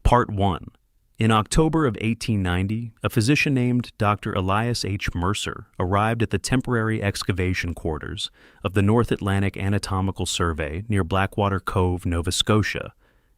Part 1. In October of 1890, a physician named Dr. Elias H. Mercer arrived at the temporary excavation quarters of the North Atlantic Anatomical Survey near Blackwater Cove, Nova Scotia,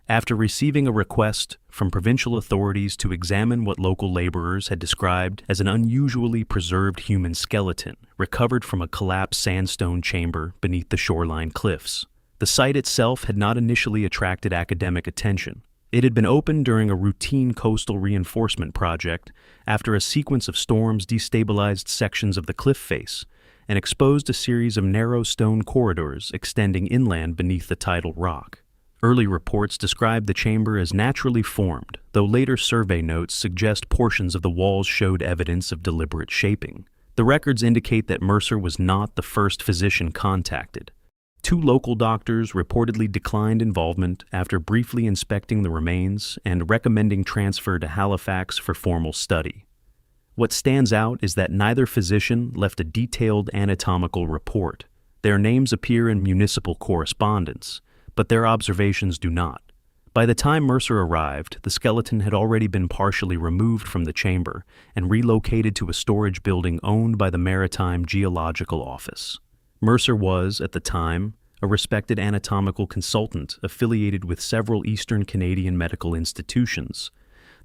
after receiving a request from provincial authorities to examine what local laborers had described as an unusually preserved human skeleton recovered from a collapsed sandstone chamber beneath the shoreline cliffs. The site itself had not initially attracted academic attention. It had been opened during a routine coastal reinforcement project after a sequence of storms destabilized sections of the cliff face and exposed a series of narrow stone corridors extending inland beneath the tidal rock. Early reports described the chamber as naturally formed, though later survey notes suggest portions of the walls showed evidence of deliberate shaping. The records indicate that Mercer was not the first physician contacted. Two local doctors reportedly declined involvement after briefly inspecting the remains and recommending transfer to Halifax for formal study. What stands out is that neither physician left a detailed anatomical report. Their names appear in municipal correspondence, but their observations do not. By the time Mercer arrived, the skeleton had already been partially removed from the chamber and relocated to a storage building owned by the Maritime Geological Office. Mercer was, at the time, a respected anatomical consultant affiliated with several Eastern Canadian medical institutions,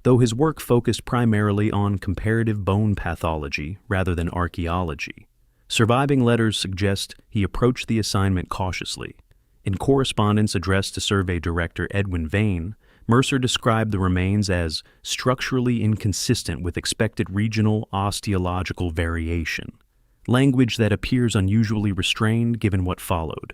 though his work focused primarily on comparative bone pathology rather than archaeology. Surviving letters suggest he approached the assignment cautiously. In correspondence addressed to Survey Director Edwin Vane, Mercer described the remains as structurally inconsistent with expected regional osteological variation, language that appears unusually restrained given what followed.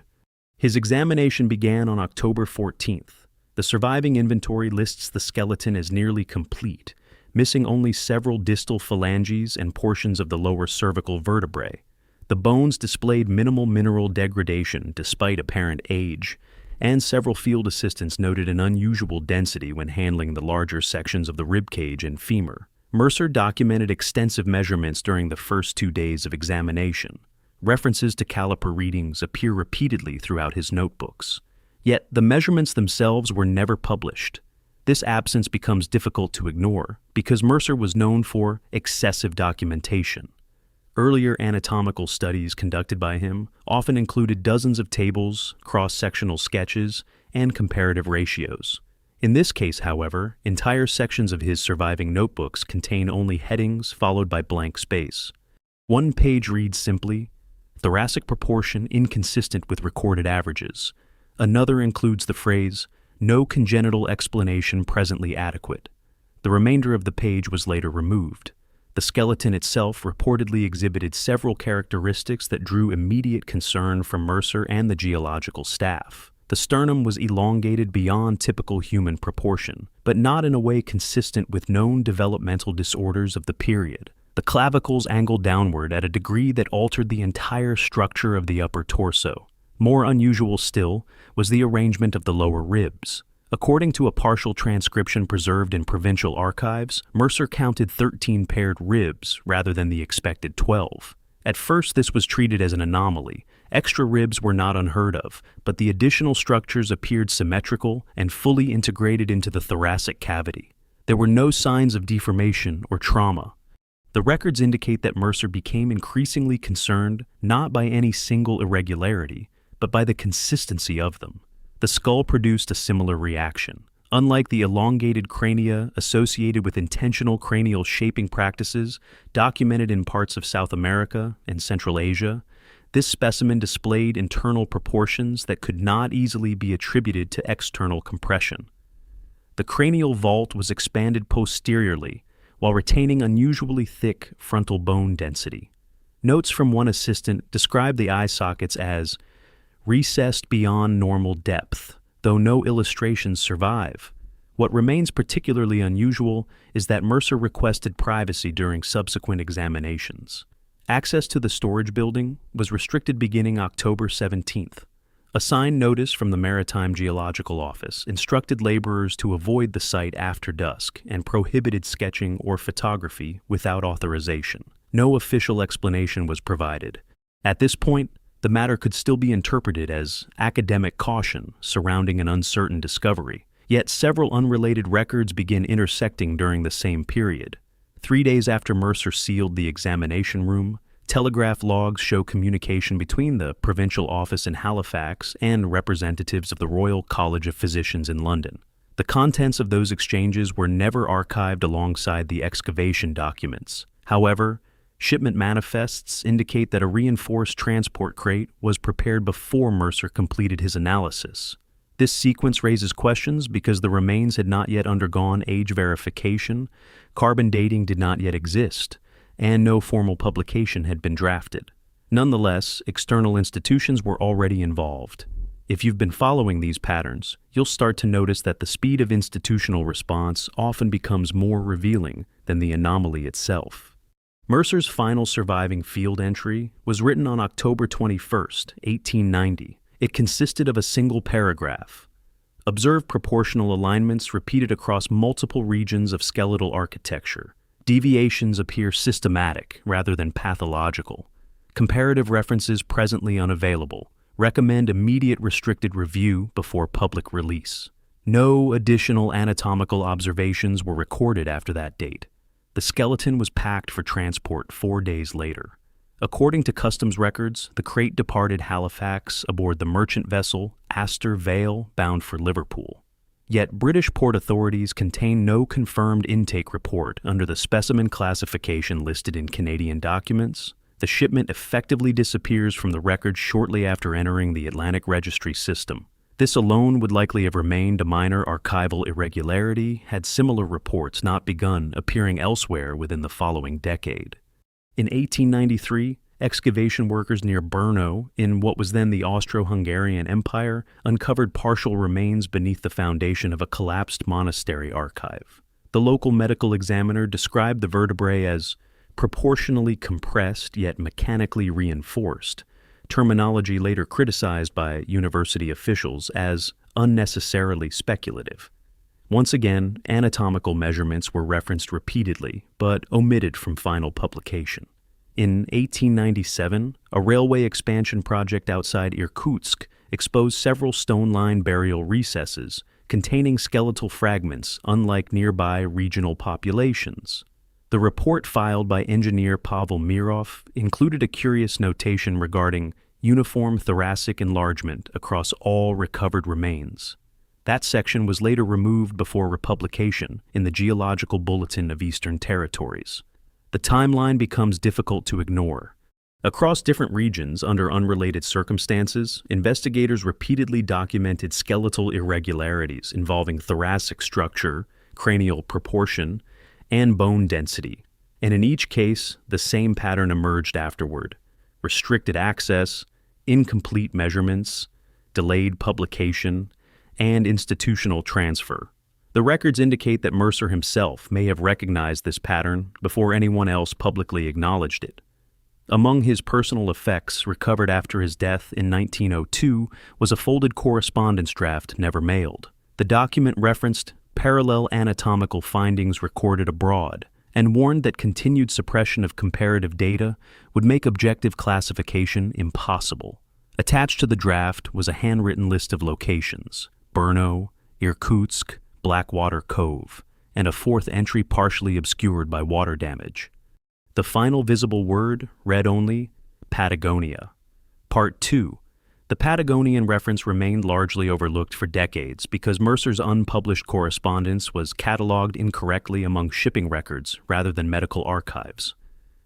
His examination began on October 14th. The surviving inventory lists the skeleton as nearly complete, missing only several distal phalanges and portions of the lower cervical vertebrae. The bones displayed minimal mineral degradation despite apparent age, and several field assistants noted an unusual density when handling the larger sections of the ribcage and femur. Mercer documented extensive measurements during the first 2 days of examination. References to caliper readings appear repeatedly throughout his notebooks. Yet the measurements themselves were never published. This absence becomes difficult to ignore because Mercer was known for excessive documentation. Earlier anatomical studies conducted by him often included dozens of tables, cross-sectional sketches, and comparative ratios. In this case, however, entire sections of his surviving notebooks contain only headings followed by blank space. One page reads simply, "Thoracic proportion inconsistent with recorded averages." Another includes the phrase, "No congenital explanation presently adequate." The remainder of the page was later removed. The skeleton itself reportedly exhibited several characteristics that drew immediate concern from Mercer and the geological staff. The sternum was elongated beyond typical human proportion, but not in a way consistent with known developmental disorders of the period. The clavicles angled downward at a degree that altered the entire structure of the upper torso. More unusual still was the arrangement of the lower ribs. According to a partial transcription preserved in provincial archives, Mercer counted 13 paired ribs rather than the expected 12. At first, this was treated as an anomaly. Extra ribs were not unheard of, but the additional structures appeared symmetrical and fully integrated into the thoracic cavity. There were no signs of deformation or trauma. The records indicate that Mercer became increasingly concerned not by any single irregularity, but by the consistency of them. The skull produced a similar reaction. Unlike the elongated crania associated with intentional cranial shaping practices documented in parts of South America and Central Asia, this specimen displayed internal proportions that could not easily be attributed to external compression. The cranial vault was expanded posteriorly while retaining unusually thick frontal bone density. Notes from one assistant describe the eye sockets as recessed beyond normal depth, though no illustrations survive. What remains particularly unusual is that Mercer requested privacy during subsequent examinations. Access to the storage building was restricted beginning October 17th. A signed notice from the Maritime Geological Office instructed laborers to avoid the site after dusk and prohibited sketching or photography without authorization. No official explanation was provided. At this point, the matter could still be interpreted as academic caution surrounding an uncertain discovery, Yet several unrelated records begin intersecting during the same period. 3 days after Mercer sealed the examination room, telegraph logs show communication between the provincial office in Halifax and representatives of the Royal College of Physicians in London. The contents of those exchanges were never archived alongside the excavation documents. However, shipment manifests indicate that a reinforced transport crate was prepared before Mercer completed his analysis. This sequence raises questions because the remains had not yet undergone age verification, carbon dating did not yet exist, and no formal publication had been drafted. Nonetheless, external institutions were already involved. If you've been following these patterns, you'll start to notice that the speed of institutional response often becomes more revealing than the anomaly itself. Mercer's final surviving field entry was written on October 21, 1890. It consisted of a single paragraph. Observe proportional alignments repeated across multiple regions of skeletal architecture. Deviations appear systematic rather than pathological. Comparative references presently unavailable. Recommend immediate restricted review before public release. No additional anatomical observations were recorded after that date. The skeleton was packed for transport 4 days later. According to customs records, the crate departed Halifax aboard the merchant vessel Astor Vale, bound for Liverpool. Yet British port authorities contain no confirmed intake report under the specimen classification listed in Canadian documents. The shipment effectively disappears from the record shortly after entering the Atlantic Registry system. This alone would likely have remained a minor archival irregularity had similar reports not begun appearing elsewhere within the following decade. In 1893, excavation workers near Brno, in what was then the Austro-Hungarian Empire, uncovered partial remains beneath the foundation of a collapsed monastery archive. The local medical examiner described the vertebrae as proportionally compressed yet mechanically reinforced, terminology later criticized by university officials as unnecessarily speculative. Once again, anatomical measurements were referenced repeatedly, but omitted from final publication. In 1897, a railway expansion project outside Irkutsk exposed several stone-lined burial recesses containing skeletal fragments unlike nearby regional populations. The report filed by engineer Pavel Mirov included a curious notation regarding uniform thoracic enlargement across all recovered remains. That section was later removed before republication in the Geological Bulletin of Eastern Territories. The timeline becomes difficult to ignore. Across different regions under unrelated circumstances, investigators repeatedly documented skeletal irregularities involving thoracic structure, cranial proportion, and bone density, and in each case, the same pattern emerged afterward: restricted access, incomplete measurements, delayed publication, and institutional transfer. The records indicate that Mercer himself may have recognized this pattern before anyone else publicly acknowledged it. Among his personal effects recovered after his death in 1902 was a folded correspondence draft never mailed. The document referenced parallel anatomical findings recorded abroad and warned that continued suppression of comparative data would make objective classification impossible. Attached to the draft was a handwritten list of locations: Brno, Irkutsk, Blackwater Cove, and a fourth entry partially obscured by water damage. The final visible word read only Patagonia. Part 2. The Patagonian reference remained largely overlooked for decades because Mercer's unpublished correspondence was cataloged incorrectly among shipping records rather than medical archives.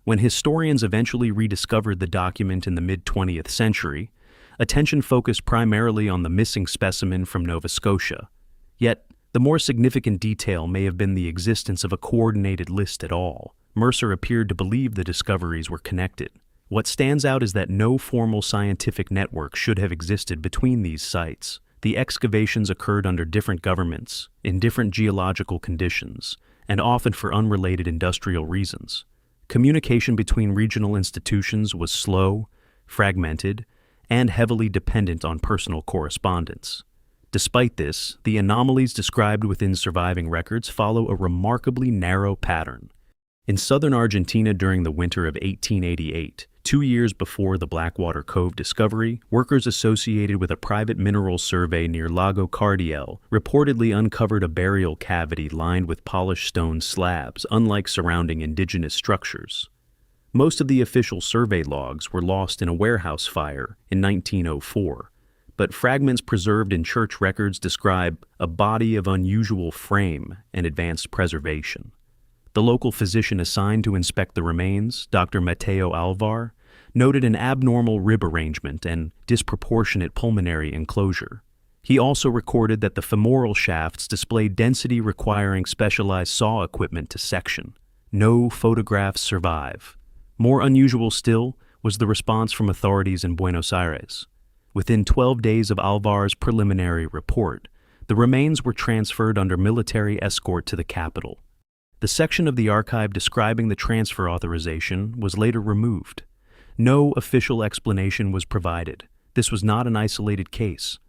When historians eventually rediscovered the document in the mid-20th century, attention focused primarily on the missing specimen from Nova Scotia. Yet, the more significant detail may have been the existence of a coordinated list at all. Mercer appeared to believe the discoveries were connected. What stands out is that no formal scientific network should have existed between these sites. The excavations occurred under different governments, in different geological conditions, and often for unrelated industrial reasons. Communication between regional institutions was slow, fragmented, and heavily dependent on personal correspondence. Despite this, the anomalies described within surviving records follow a remarkably narrow pattern. In southern Argentina during the winter of 1888, 2 years before the Blackwater Cove discovery, workers associated with a private mineral survey near Lago Cardiel reportedly uncovered a burial cavity lined with polished stone slabs, unlike surrounding indigenous structures. Most of the official survey logs were lost in a warehouse fire in 1904, but fragments preserved in church records describe a body of unusual frame and advanced preservation. The local physician assigned to inspect the remains, Dr. Mateo Alvar, noted an abnormal rib arrangement and disproportionate pulmonary enclosure. He also recorded that the femoral shafts displayed density requiring specialized saw equipment to section. No photographs survive. More unusual still was the response from authorities in Buenos Aires. Within 12 days of Alvar's preliminary report, the remains were transferred under military escort to the capital. The section of the archive describing the transfer authorization was later removed. No official explanation was provided. This was not an isolated case.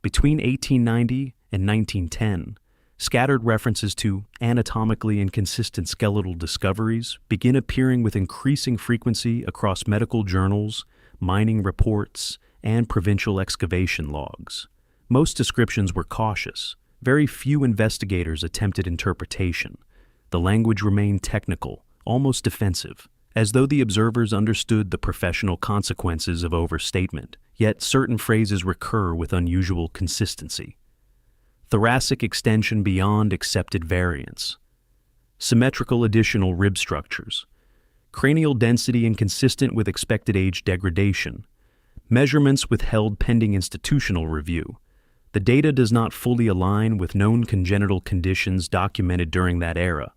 Between 1890 and 1910, scattered references to anatomically inconsistent skeletal discoveries begin appearing with increasing frequency across medical journals, mining reports, and provincial excavation logs. Most descriptions were cautious. Very few investigators attempted interpretation. The language remained technical, almost defensive, as though the observers understood the professional consequences of overstatement, yet certain phrases recur with unusual consistency. Thoracic extension beyond accepted variance. Symmetrical additional rib structures. Cranial density inconsistent with expected age degradation. Measurements withheld pending institutional review. The data does not fully align with known congenital conditions documented during that era.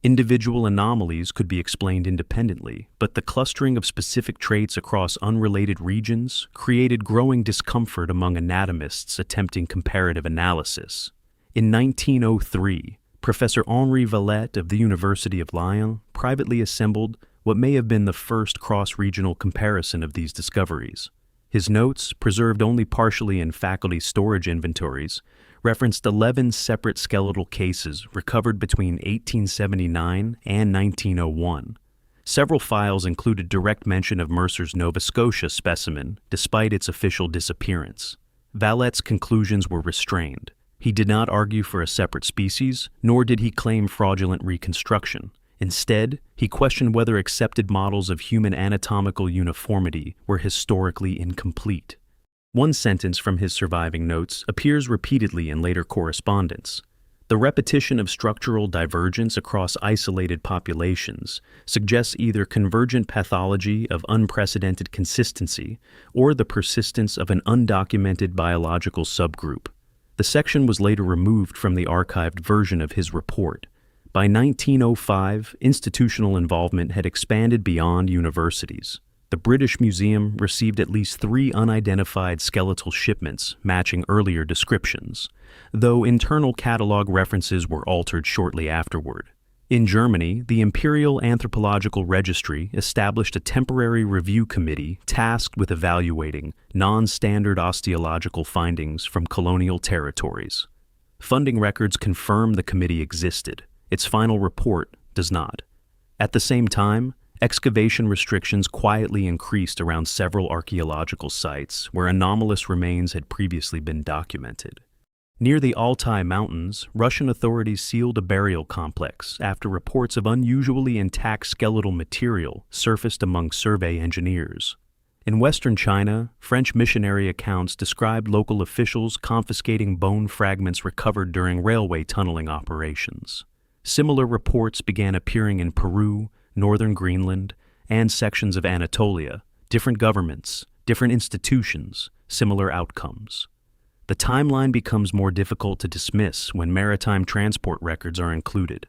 Individual anomalies could be explained independently, but the clustering of specific traits across unrelated regions created growing discomfort among anatomists attempting comparative analysis. In 1903, Professor Henri Valette of the University of Lyon privately assembled what may have been the first cross-regional comparison of these discoveries. His notes, preserved only partially in faculty storage inventories, referenced 11 separate skeletal cases recovered between 1879 and 1901. Several files included direct mention of Mercer's Nova Scotia specimen, despite its official disappearance. Valette's conclusions were restrained. He did not argue for a separate species, nor did he claim fraudulent reconstruction. Instead, he questioned whether accepted models of human anatomical uniformity were historically incomplete. One sentence from his surviving notes appears repeatedly in later correspondence. The repetition of structural divergence across isolated populations suggests either convergent pathology of unprecedented consistency or the persistence of an undocumented biological subgroup. The section was later removed from the archived version of his report. By 1905, institutional involvement had expanded beyond universities. The British Museum received at least 3 unidentified skeletal shipments matching earlier descriptions, though internal catalog references were altered shortly afterward. In Germany, the Imperial Anthropological Registry established a temporary review committee tasked with evaluating non-standard osteological findings from colonial territories. Funding records confirm the committee existed. Its final report does not. At the same time, excavation restrictions quietly increased around several archaeological sites where anomalous remains had previously been documented. Near the Altai Mountains, Russian authorities sealed a burial complex after reports of unusually intact skeletal material surfaced among survey engineers. In western China, French missionary accounts described local officials confiscating bone fragments recovered during railway tunneling operations. Similar reports began appearing in Peru, northern Greenland, and sections of Anatolia. Different governments, different institutions, similar outcomes. The timeline becomes more difficult to dismiss when maritime transport records are included.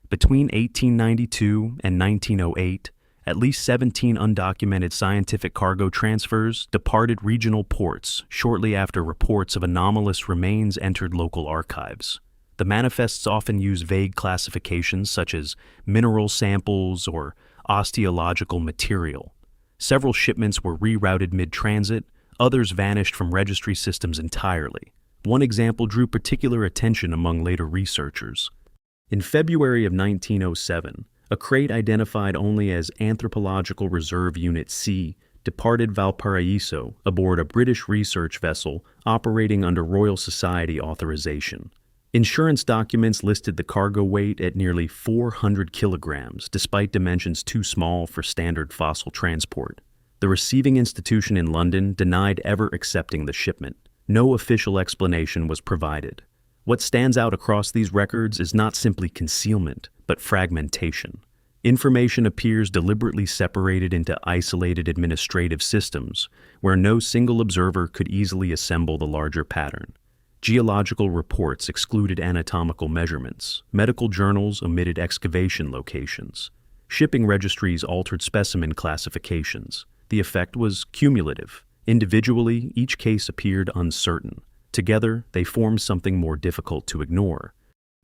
Between 1892 and 1908, at least 17 undocumented scientific cargo transfers departed regional ports shortly after reports of anomalous remains entered local archives. The manifests often use vague classifications such as mineral samples or osteological material. Several shipments were rerouted mid-transit, others vanished from registry systems entirely. One example drew particular attention among later researchers. In February of 1907, A crate identified only as Anthropological Reserve Unit C departed Valparaiso aboard a British research vessel operating under Royal Society authorization. Insurance documents listed the cargo weight at nearly 400 kilograms, despite dimensions too small for standard fossil transport. The receiving institution in London denied ever accepting the shipment. No official explanation was provided. What stands out across these records is not simply concealment, but fragmentation. Information appears deliberately separated into isolated administrative systems, where no single observer could easily assemble the larger pattern. Geological reports excluded anatomical measurements, medical journals omitted excavation locations, shipping registries altered specimen classifications. The effect was cumulative. Individually, each case appeared uncertain. Together, they formed something more difficult to ignore.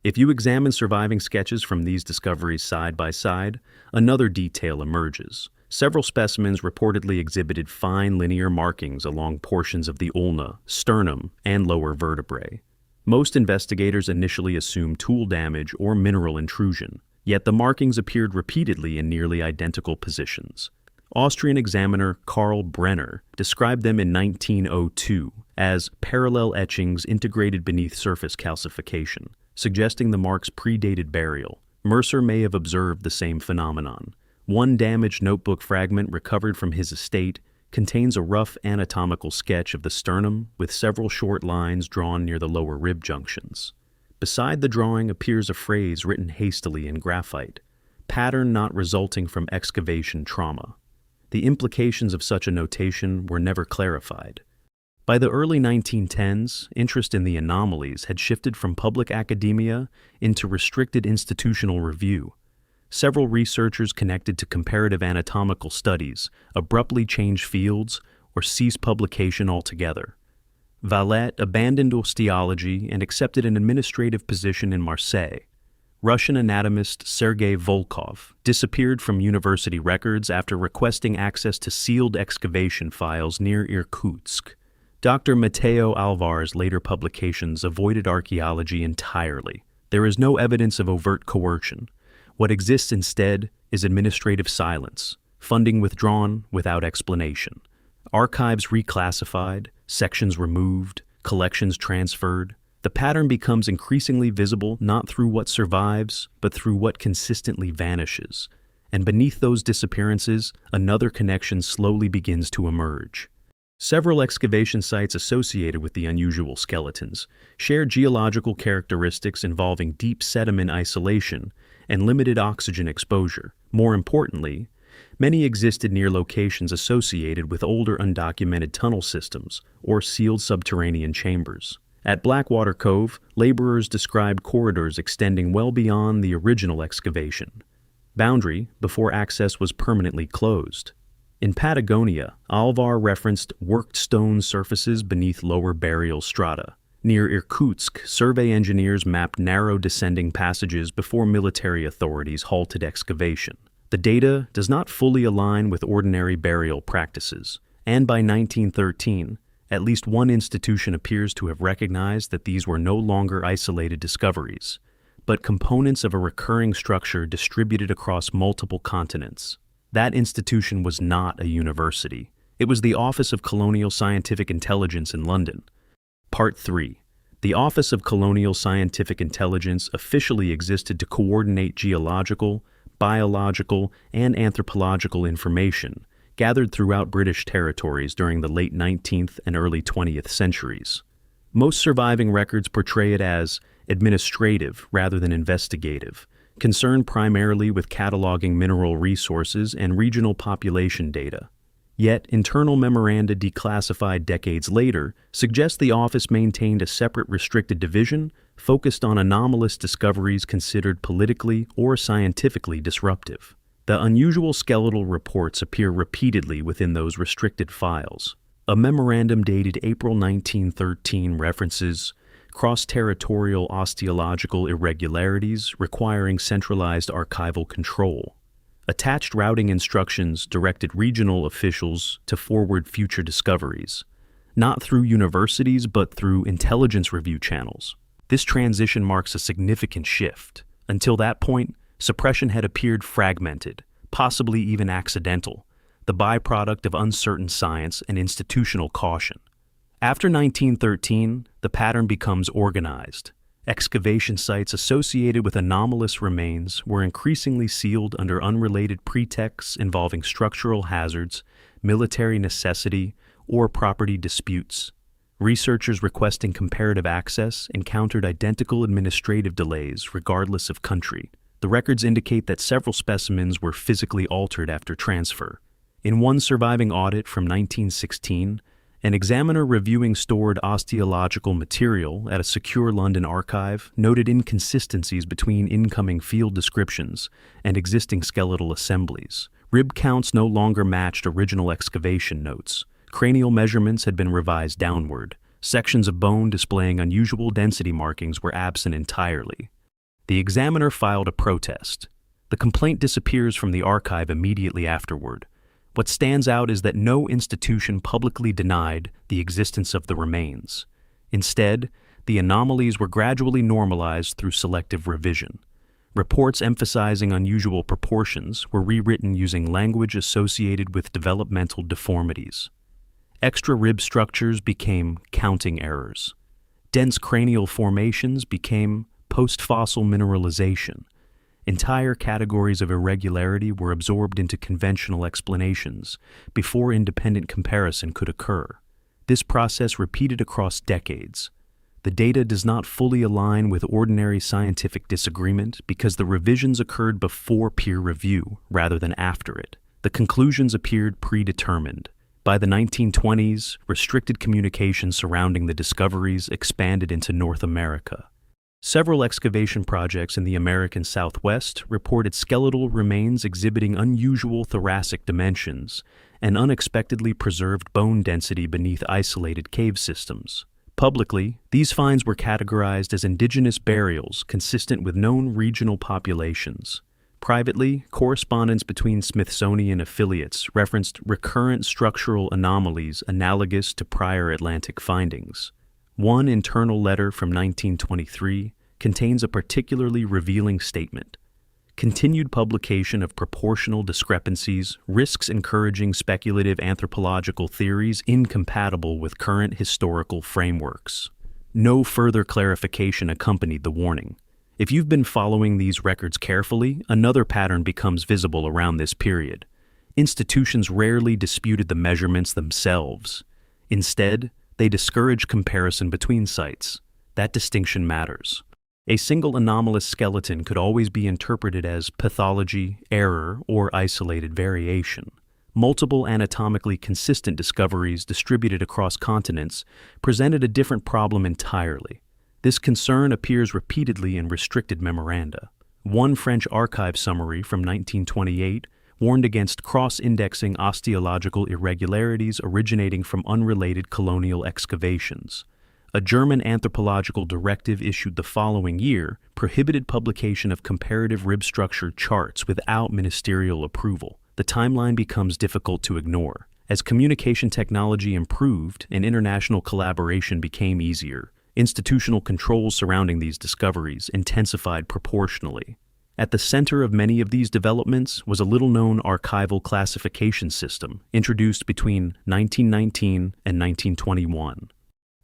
If you examine surviving sketches from these discoveries side by side, another detail emerges. Several specimens reportedly exhibited fine linear markings along portions of the ulna, sternum, and lower vertebrae. Most investigators initially assumed tool damage or mineral intrusion, yet the markings appeared repeatedly in nearly identical positions. Austrian examiner Karl Brenner described them in 1902 as parallel etchings integrated beneath surface calcification, suggesting the marks predated burial. Mercer may have observed the same phenomenon. One damaged notebook fragment recovered from his estate contains a rough anatomical sketch of the sternum with several short lines drawn near the lower rib junctions. Beside the drawing appears a phrase written hastily in graphite, pattern not resulting from excavation trauma. The implications of such a notation were never clarified. By the early 1910s, interest in the anomalies had shifted from public academia into restricted institutional review. Several researchers connected to comparative anatomical studies abruptly changed fields or ceased publication altogether. Valette abandoned osteology and accepted an administrative position in Marseille. Russian anatomist Sergei Volkov disappeared from university records after requesting access to sealed excavation files near Irkutsk. Dr. Mateo Alvar's later publications avoided archaeology entirely. There is no evidence of overt coercion. What exists instead is administrative silence, funding withdrawn without explanation, archives reclassified, sections removed, collections transferred. The pattern becomes increasingly visible not through what survives, but through what consistently vanishes. And beneath those disappearances, another connection slowly begins to emerge. Several excavation sites associated with the unusual skeletons share geological characteristics involving deep sediment isolation and limited oxygen exposure. More importantly, many existed near locations associated with older undocumented tunnel systems or sealed subterranean chambers. At Blackwater Cove, laborers described corridors extending well beyond the original excavation boundary before access was permanently closed. In Patagonia, Alvar referenced worked stone surfaces beneath lower burial strata. Near Irkutsk, survey engineers mapped narrow descending passages before military authorities halted excavation. The data does not fully align with ordinary burial practices, and by 1913, at least one institution appears to have recognized that these were no longer isolated discoveries, but components of a recurring structure distributed across multiple continents. That institution was not a university. It was the Office of Colonial Scientific Intelligence in London. Part 3. The Office of Colonial Scientific Intelligence officially existed to coordinate geological, biological, and anthropological information gathered throughout British territories during the late 19th and early 20th centuries. Most surviving records portray it as administrative rather than investigative, concerned primarily with cataloging mineral resources and regional population data. Yet, internal memoranda declassified decades later suggest the office maintained a separate restricted division focused on anomalous discoveries considered politically or scientifically disruptive. The unusual skeletal reports appear repeatedly within those restricted files. A memorandum dated April 1913 references cross-territorial osteological irregularities requiring centralized archival control. Attached routing instructions directed regional officials to forward future discoveries, not through universities but through intelligence review channels. This transition marks a significant shift. Until that point, Suppression had appeared fragmented, possibly even accidental, the byproduct of uncertain science and institutional caution. After 1913, the pattern becomes organized. Excavation sites associated with anomalous remains were increasingly sealed under unrelated pretexts involving structural hazards, military necessity, or property disputes. Researchers requesting comparative access encountered identical administrative delays regardless of country. The records indicate that several specimens were physically altered after transfer. In one surviving audit from 1916, an examiner reviewing stored osteological material at a secure London archive noted inconsistencies between incoming field descriptions and existing skeletal assemblies. Rib counts no longer matched original excavation notes. Cranial measurements had been revised downward. Sections of bone displaying unusual density markings were absent entirely. The examiner filed a protest. The complaint disappears from the archive immediately afterward. What stands out is that no institution publicly denied the existence of the remains. Instead, the anomalies were gradually normalized through selective revision. Reports emphasizing unusual proportions were rewritten using language associated with developmental deformities. Extra rib structures became counting errors. Dense cranial formations became post-fossil mineralization. Entire categories of irregularity were absorbed into conventional explanations before independent comparison could occur. This process repeated across decades. The data does not fully align with ordinary scientific disagreement because the revisions occurred before peer review rather than after it. The conclusions appeared predetermined. By the 1920s, restricted communication surrounding the discoveries expanded into North America. Several excavation projects in the American Southwest reported skeletal remains exhibiting unusual thoracic dimensions and unexpectedly preserved bone density beneath isolated cave systems. Publicly, these finds were categorized as indigenous burials consistent with known regional populations. Privately, correspondence between Smithsonian affiliates referenced recurrent structural anomalies analogous to prior Atlantic findings. One internal letter from 1923 contains a particularly revealing statement. Continued publication of proportional discrepancies risks encouraging speculative anthropological theories incompatible with current historical frameworks. No further clarification accompanied the warning. If you've been following these records carefully, another pattern becomes visible around this period. Institutions rarely disputed the measurements themselves. Instead, they discourage comparison between sites. That distinction matters. A single anomalous skeleton could always be interpreted as pathology, error, or isolated variation. Multiple anatomically consistent discoveries distributed across continents presented a different problem entirely. This concern appears repeatedly in restricted memoranda. One French archive summary from 1928 warned against cross-indexing osteological irregularities originating from unrelated colonial excavations. A German anthropological directive issued the following year prohibited publication of comparative rib structure charts without ministerial approval. The timeline becomes difficult to ignore. As communication technology improved and international collaboration became easier, institutional controls surrounding these discoveries intensified proportionally. At the center of many of these developments was a little-known archival classification system introduced between 1919 and 1921.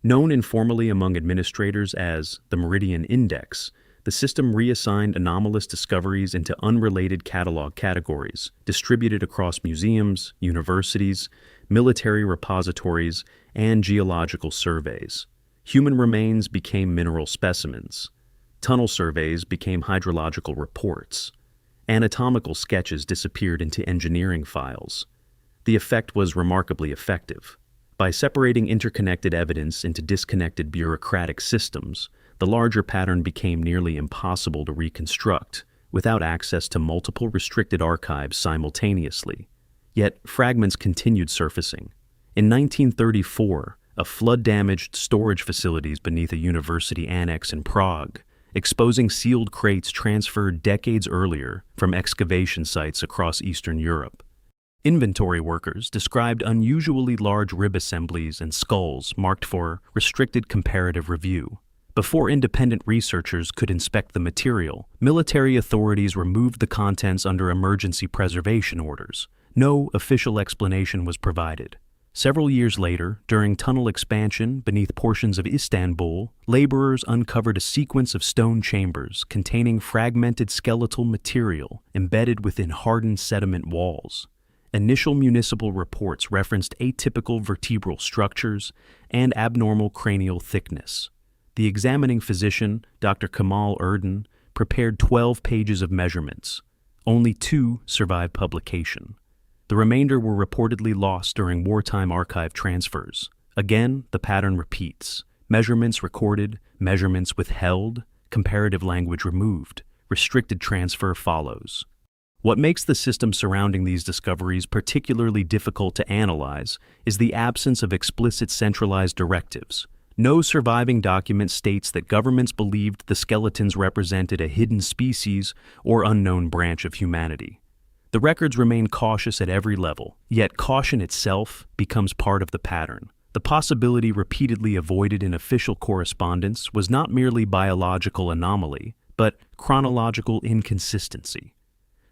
Known informally among administrators as the Meridian Index, the system reassigned anomalous discoveries into unrelated catalog categories, distributed across museums, universities, military repositories, and geological surveys. Human remains became mineral specimens. Tunnel surveys became hydrological reports. Anatomical sketches disappeared into engineering files. The effect was remarkably effective. By separating interconnected evidence into disconnected bureaucratic systems, the larger pattern became nearly impossible to reconstruct without access to multiple restricted archives simultaneously. Yet fragments continued surfacing. In 1934, a flood damaged storage facilities beneath a university annex in Prague, exposing sealed crates transferred decades earlier from excavation sites across Eastern Europe. Inventory workers described unusually large rib assemblies and skulls marked for restricted comparative review. Before independent researchers could inspect the material, military authorities removed the contents under emergency preservation orders. No official explanation was provided. Several years later, during tunnel expansion beneath portions of Istanbul, laborers uncovered a sequence of stone chambers containing fragmented skeletal material embedded within hardened sediment walls. Initial municipal reports referenced atypical vertebral structures and abnormal cranial thickness. The examining physician, Dr. Kemal Erden, prepared 12 pages of measurements. Only 2 survived publication. The remainder were reportedly lost during wartime archive transfers. Again, the pattern repeats. Measurements recorded, measurements withheld, comparative language removed. Restricted transfer follows. What makes the system surrounding these discoveries particularly difficult to analyze is the absence of explicit centralized directives. No surviving document states that governments believed the skeletons represented a hidden species or unknown branch of humanity. The records remain cautious at every level, yet caution itself becomes part of the pattern. The possibility repeatedly avoided in official correspondence was not merely biological anomaly, but chronological inconsistency.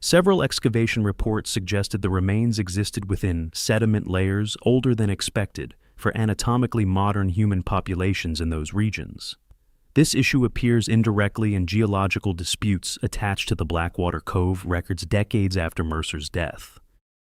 Several excavation reports suggested the remains existed within sediment layers older than expected for anatomically modern human populations in those regions. This issue appears indirectly in geological disputes attached to the Blackwater Cove records decades after Mercer's death.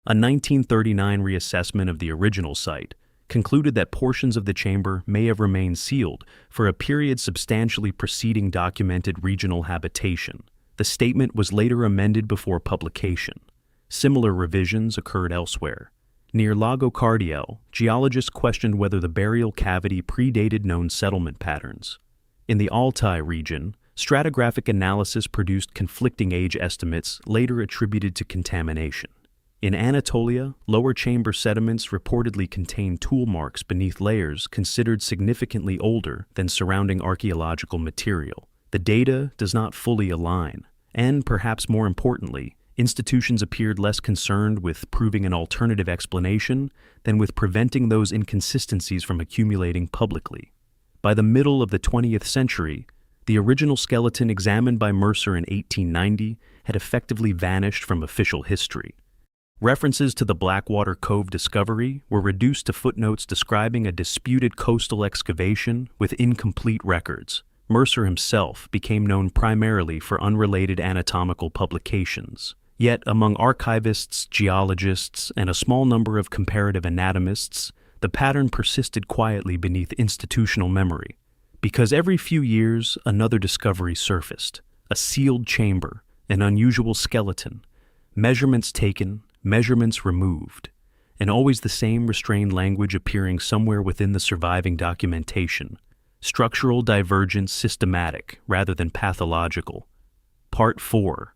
A 1939 reassessment of the original site concluded that portions of the chamber may have remained sealed for a period substantially preceding documented regional habitation. The statement was later amended before publication. Similar revisions occurred elsewhere. Near Lago Cardiel, geologists questioned whether the burial cavity predated known settlement patterns. In the Altai region, stratigraphic analysis produced conflicting age estimates later attributed to contamination. In Anatolia, lower chamber sediments reportedly contained tool marks beneath layers considered significantly older than surrounding archaeological material. The data does not fully align, and perhaps more importantly, institutions appeared less concerned with proving an alternative explanation than with preventing those inconsistencies from accumulating publicly. By the middle of the 20th century, the original skeleton examined by Mercer in 1890 had effectively vanished from official history. References to the Blackwater Cove discovery were reduced to footnotes describing a disputed coastal excavation with incomplete records. Mercer himself became known primarily for unrelated anatomical publications. Yet, among archivists, geologists, and a small number of comparative anatomists, the pattern persisted quietly beneath institutional memory. Because every few years, another discovery surfaced: a sealed chamber, an unusual skeleton, measurements taken, measurements removed, and always the same restrained language appearing somewhere within the surviving documentation. Structural divergence systematic rather than pathological. Part 4.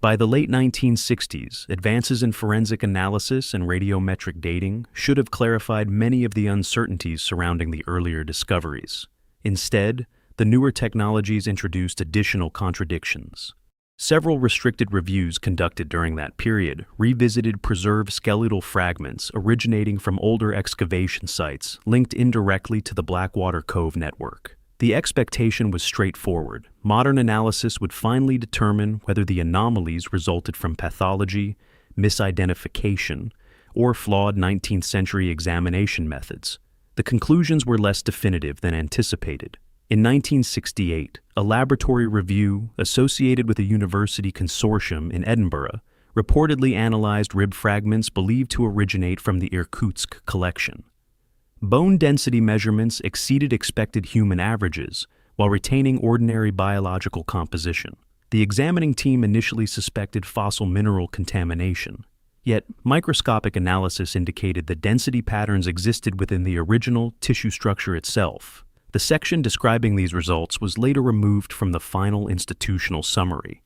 By the late 1960s, advances in forensic analysis and radiometric dating should have clarified many of the uncertainties surrounding the earlier discoveries. Instead, the newer technologies introduced additional contradictions. Several restricted reviews conducted during that period revisited preserved skeletal fragments originating from older excavation sites linked indirectly to the Blackwater Cove network. The expectation was straightforward. Modern analysis would finally determine whether the anomalies resulted from pathology, misidentification, or flawed 19th century examination methods. The conclusions were less definitive than anticipated. In 1968, a laboratory review associated with a university consortium in Edinburgh reportedly analyzed rib fragments believed to originate from the Irkutsk collection. Bone density measurements exceeded expected human averages while retaining ordinary biological composition. The examining team initially suspected fossil mineral contamination, yet microscopic analysis indicated that density patterns existed within the original tissue structure itself. The section describing these results was later removed from the final institutional summary.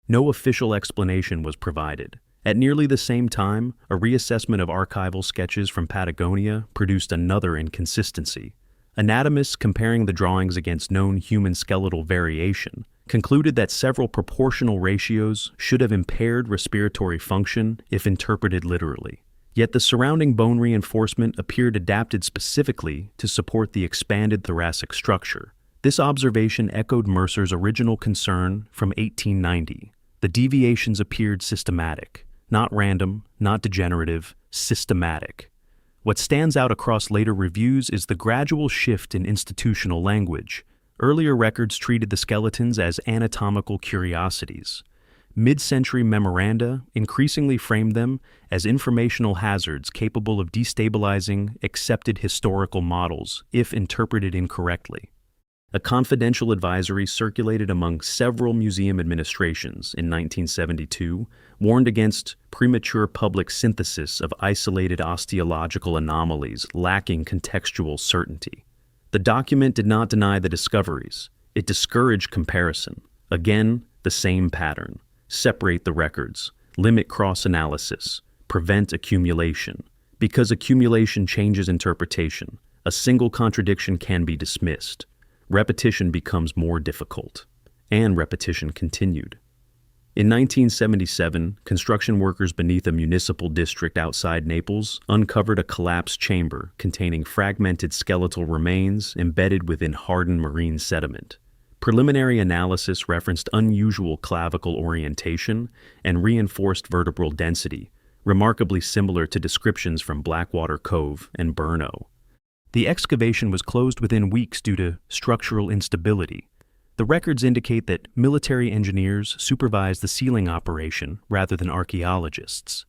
No official explanation was provided. At nearly the same time, a reassessment of archival sketches from Patagonia produced another inconsistency. Anatomists comparing the drawings against known human skeletal variation concluded that several proportional ratios should have impaired respiratory function if interpreted literally. Yet the surrounding bone reinforcement appeared adapted specifically to support the expanded thoracic structure. This observation echoed Mercer's original concern from 1890. The deviations appeared systematic, not random, not degenerative, systematic. What stands out across later reviews is the gradual shift in institutional language. Earlier records treated the skeletons as anatomical curiosities. Mid-century memoranda increasingly framed them as informational hazards capable of destabilizing accepted historical models if interpreted incorrectly. A confidential advisory circulated among several museum administrations in 1972 warned against premature public synthesis of isolated osteological anomalies lacking contextual certainty. The document did not deny the discoveries. It discouraged comparison. Again, the same pattern. Separate the records, limit cross-analysis, prevent accumulation. Because accumulation changes interpretation, a single contradiction can be dismissed. Repetition becomes more difficult. And repetition continued. In 1977, construction workers beneath a municipal district outside Naples uncovered a collapsed chamber containing fragmented skeletal remains embedded within hardened marine sediment. Preliminary analysis referenced unusual clavicle orientation and reinforced vertebral density, remarkably similar to descriptions from Blackwater Cove and Brno. The excavation was closed within weeks due to structural instability. The records indicate that military engineers supervised the sealing operation rather than archaeologists.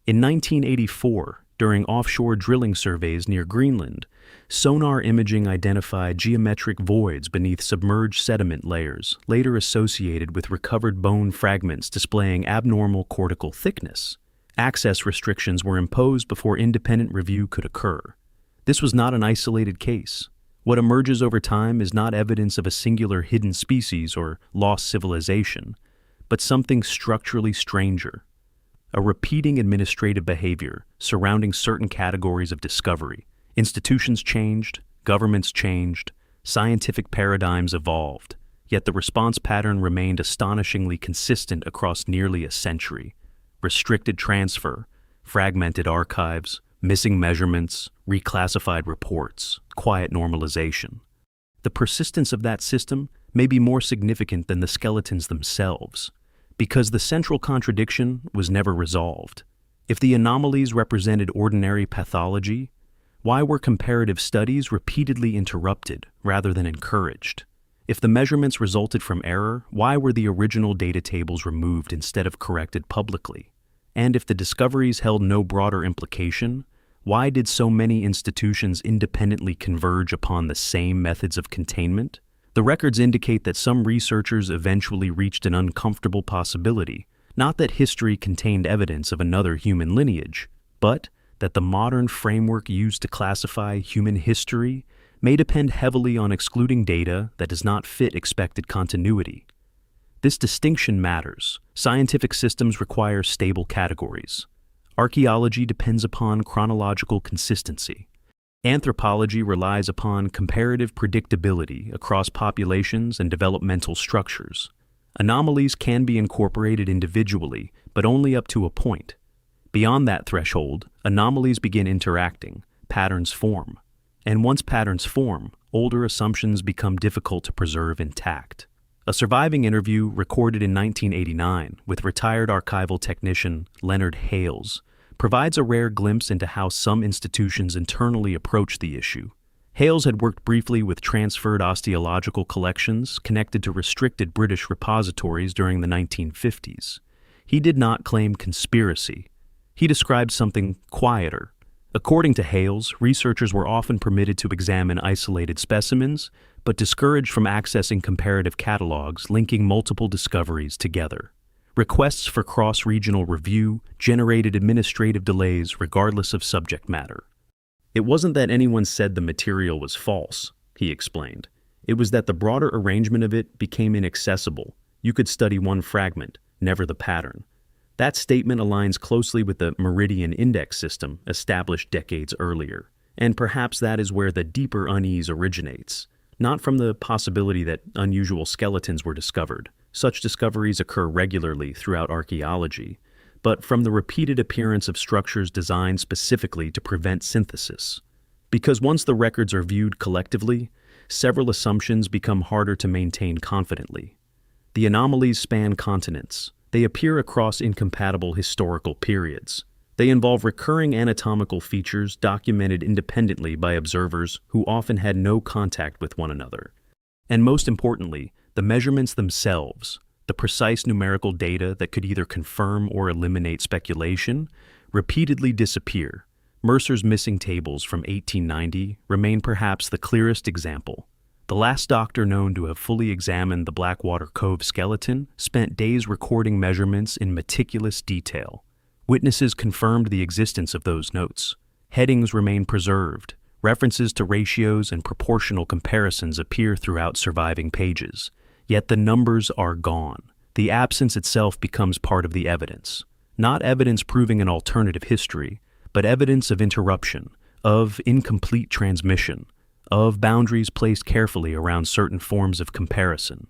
In 1984, during offshore drilling surveys near Greenland, sonar imaging identified geometric voids beneath submerged sediment layers, later associated with recovered bone fragments displaying abnormal cortical thickness. Access restrictions were imposed before independent review could occur. This was not an isolated case. What emerges over time is not evidence of a singular hidden species or lost civilization, but something structurally stranger. A repeating administrative behavior surrounding certain categories of discovery. Institutions changed, governments changed, scientific paradigms evolved, yet the response pattern remained astonishingly consistent across nearly a century. Restricted transfer, fragmented archives, missing measurements, reclassified reports, quiet normalization. The persistence of that system may be more significant than the skeletons themselves, because the central contradiction was never resolved. If the anomalies represented ordinary pathology, why were comparative studies repeatedly interrupted rather than encouraged? If the measurements resulted from error, why were the original data tables removed instead of corrected publicly? And if the discoveries held no broader implication, why did so many institutions independently converge upon the same methods of containment? The records indicate that some researchers eventually reached an uncomfortable possibility, not that history contained evidence of another human lineage, but that the modern framework used to classify human history may depend heavily on excluding data that does not fit expected continuity. This distinction matters. Scientific systems require stable categories. Archaeology depends upon chronological consistency. Anthropology relies upon comparative predictability across populations and developmental structures. Anomalies can be incorporated individually, but only up to a point. Beyond that threshold, anomalies begin interacting, patterns form. And once patterns form, older assumptions become difficult to preserve intact. A surviving interview recorded in 1989 with retired archival technician Leonard Hales provides a rare glimpse into how some institutions internally approach the issue. Hales had worked briefly with transferred osteological collections connected to restricted British repositories during the 1950s. He did not claim conspiracy. He described something quieter. According to Hales, researchers were often permitted to examine isolated specimens, but discouraged from accessing comparative catalogs linking multiple discoveries together. Requests for cross-regional review generated administrative delays regardless of subject matter. It wasn't that anyone said the material was false, he explained. It was that the broader arrangement of it became inaccessible. You could study one fragment, never the pattern. That statement aligns closely with the Meridian Index system established decades earlier, and perhaps that is where the deeper unease originates, not from the possibility that unusual skeletons were discovered. Such discoveries occur regularly throughout archaeology, but from the repeated appearance of structures designed specifically to prevent synthesis. Because once the records are viewed collectively, several assumptions become harder to maintain confidently. The anomalies span continents. They appear across incompatible historical periods. They involve recurring anatomical features documented independently by observers who often had no contact with one another. And most importantly, the measurements themselves, the precise numerical data that could either confirm or eliminate speculation, repeatedly disappear. Mercer's missing tables from 1890 remain perhaps the clearest example. The last doctor known to have fully examined the Blackwater Cove skeleton spent days recording measurements in meticulous detail. Witnesses confirmed the existence of those notes. Headings remain preserved. References to ratios and proportional comparisons appear throughout surviving pages. Yet the numbers are gone. The absence itself becomes part of the evidence. Not evidence proving an alternative history, but evidence of interruption, of incomplete transmission, of boundaries placed carefully around certain forms of comparison.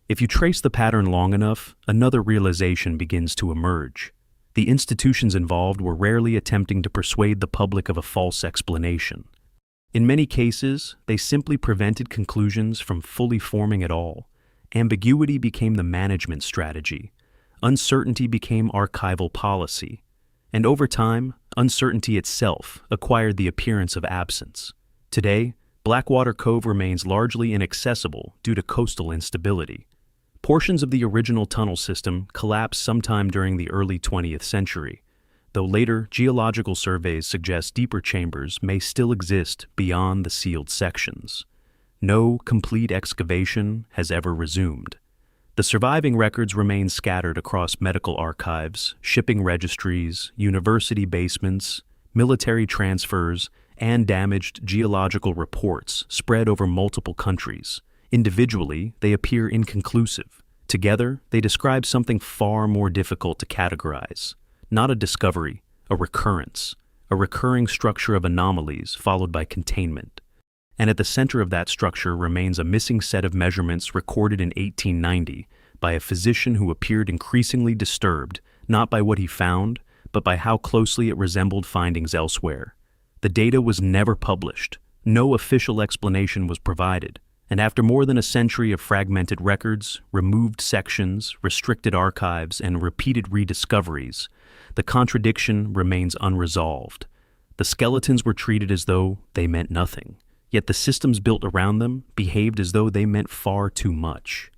If you trace the pattern long enough, another realization begins to emerge. The institutions involved were rarely attempting to persuade the public of a false explanation. In many cases, they simply prevented conclusions from fully forming at all. Ambiguity became the management strategy. Uncertainty became archival policy. And over time, uncertainty itself acquired the appearance of absence. Today, Blackwater Cove remains largely inaccessible due to coastal instability. Portions of the original tunnel system collapsed sometime during the early 20th century, though later geological surveys suggest deeper chambers may still exist beyond the sealed sections. No complete excavation has ever resumed. The surviving records remain scattered across medical archives, shipping registries, university basements, military transfers, and damaged geological reports spread over multiple countries. Individually, they appear inconclusive. Together, they describe something far more difficult to categorize. Not a discovery, a recurrence, a recurring structure of anomalies followed by containment. And at the center of that structure remains a missing set of measurements recorded in 1890 by a physician who appeared increasingly disturbed, not by what he found, but by how closely it resembled findings elsewhere. The data was never published. No official explanation was provided. And after more than a century of fragmented records, removed sections, restricted archives, and repeated rediscoveries, the contradiction remains unresolved. The skeletons were treated as though they meant nothing, yet the systems built around them behaved as though they meant far too much.